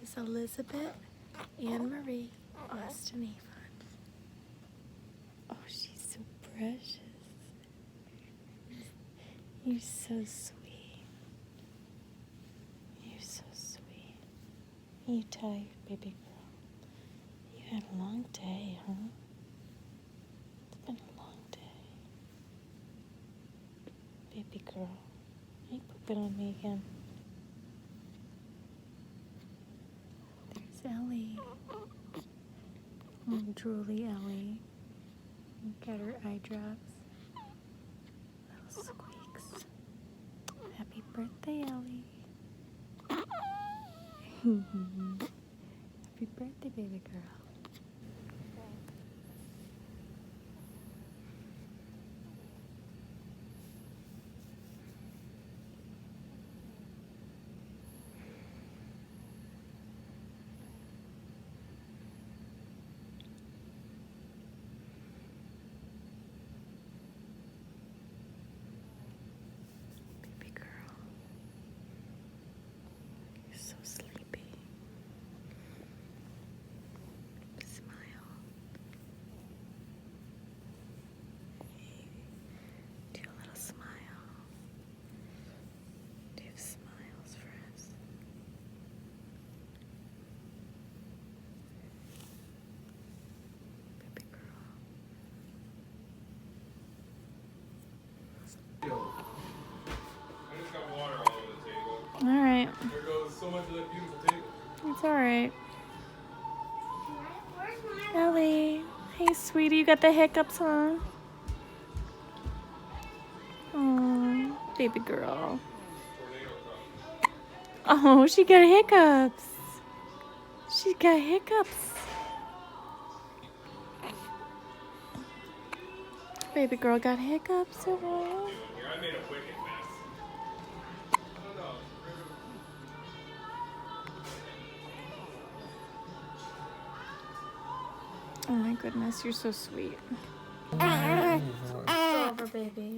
This is Elizabeth Anne Marie Austin Avon. Oh, she's so precious. You're so sweet. You're so sweet. Are you tired, baby girl? You had a long day, huh? It's been a long day. Baby girl. Are you pooping on me again? There's Ellie. Oh, drooly Ellie. Got her eye drops. Little squeaks. Happy birthday, Ellie. Happy birthday, baby girl. Baby girl. You're so sleepy. Smile. Do a little smile. Do you have smiles for us? Baby girl. I just got water all over the table. Alright. There goes so much of that beautiful table. It's alright. Ellie. Hey, sweetie. You got the hiccups, huh? Oh, baby girl. Oh, she got hiccups. She got hiccups. Baby girl got hiccups. Oh. Here, I made a wicked mess. I don't know. Oh my goodness, you're so sweet. Over, baby.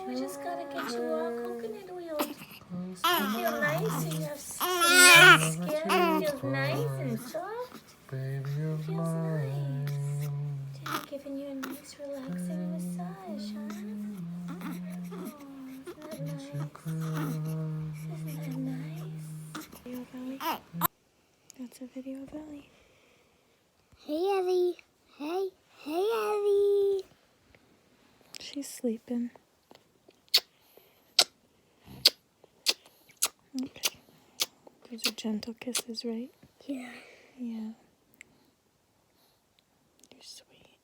We just gotta get you all coconut oil. You feel nice and you have nice skin. It feels nice and soft. Baby Feels nice. Just giving you a nice relaxing massage, huh? Oh, isn't that nice? Isn't that nice? Video of Ellie. That's a video of Ellie. Hey, Ellie. Hey, Ellie. She's sleeping. Okay. Those are gentle kisses, right? Yeah. Yeah. You're sweet.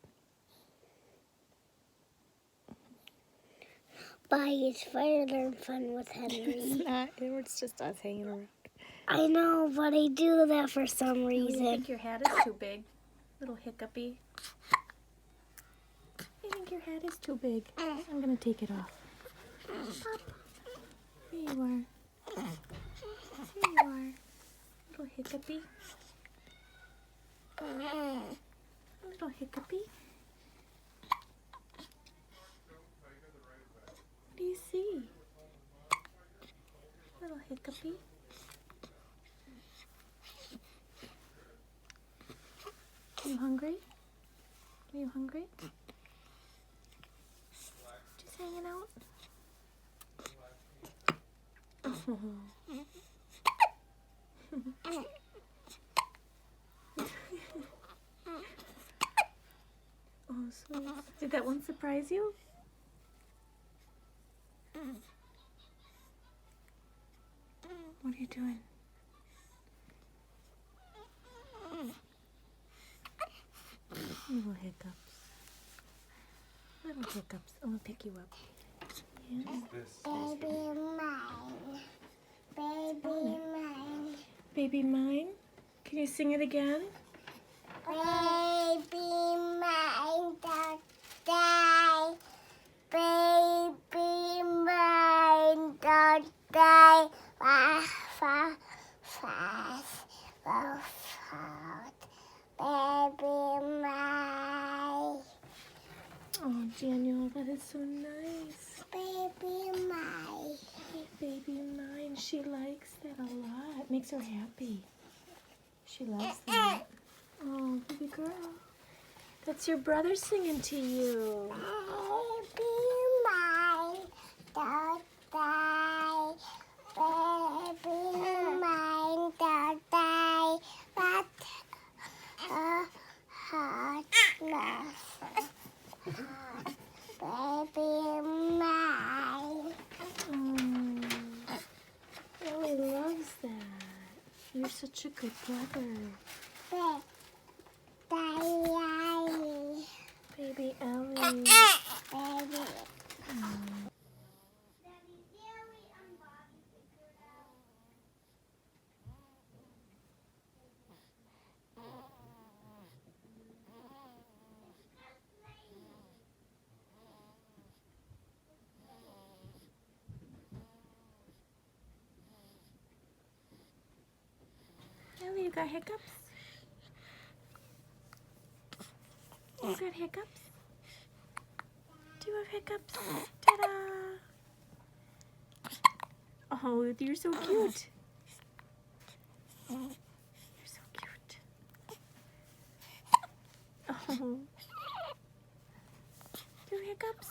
Bye. It's fun and fun with It's Henry. not. It's just us hanging around. I know, but I do that for some You reason. think your hat is too big? Little hiccupy. I think your hat is too big. I'm gonna take it off. Here you are. Here you are. Little hiccupy. Little hiccupy. What do you see? Little hiccupy. Are you hungry? Are you hungry? Just hanging out? Oh, sweet. Did that one surprise you? What are you doing? Little hiccups. Little hiccups. I'm gonna pick you up. Yeah. Baby mine. Baby mine. Baby mine. Can you sing it again? Baby mine, don't die. Baby mine, don't die. Fast, Baby mine. Oh, Daniel, that is so nice. Baby mine. Hey, baby mine. She likes that a lot. That makes her happy. She loves that. Oh, baby girl. That's your brother singing to you. Baby mine, don't die. Baby mine, don't die. What a hardness. Baby mine. Ellie loves that. You're such a good brother. Baby Ellie. Baby. Ellie, you got hiccups? You got hiccups? Do you have hiccups? Ta-da! Oh, you're so cute. You're so cute. Oh. Do you have hiccups?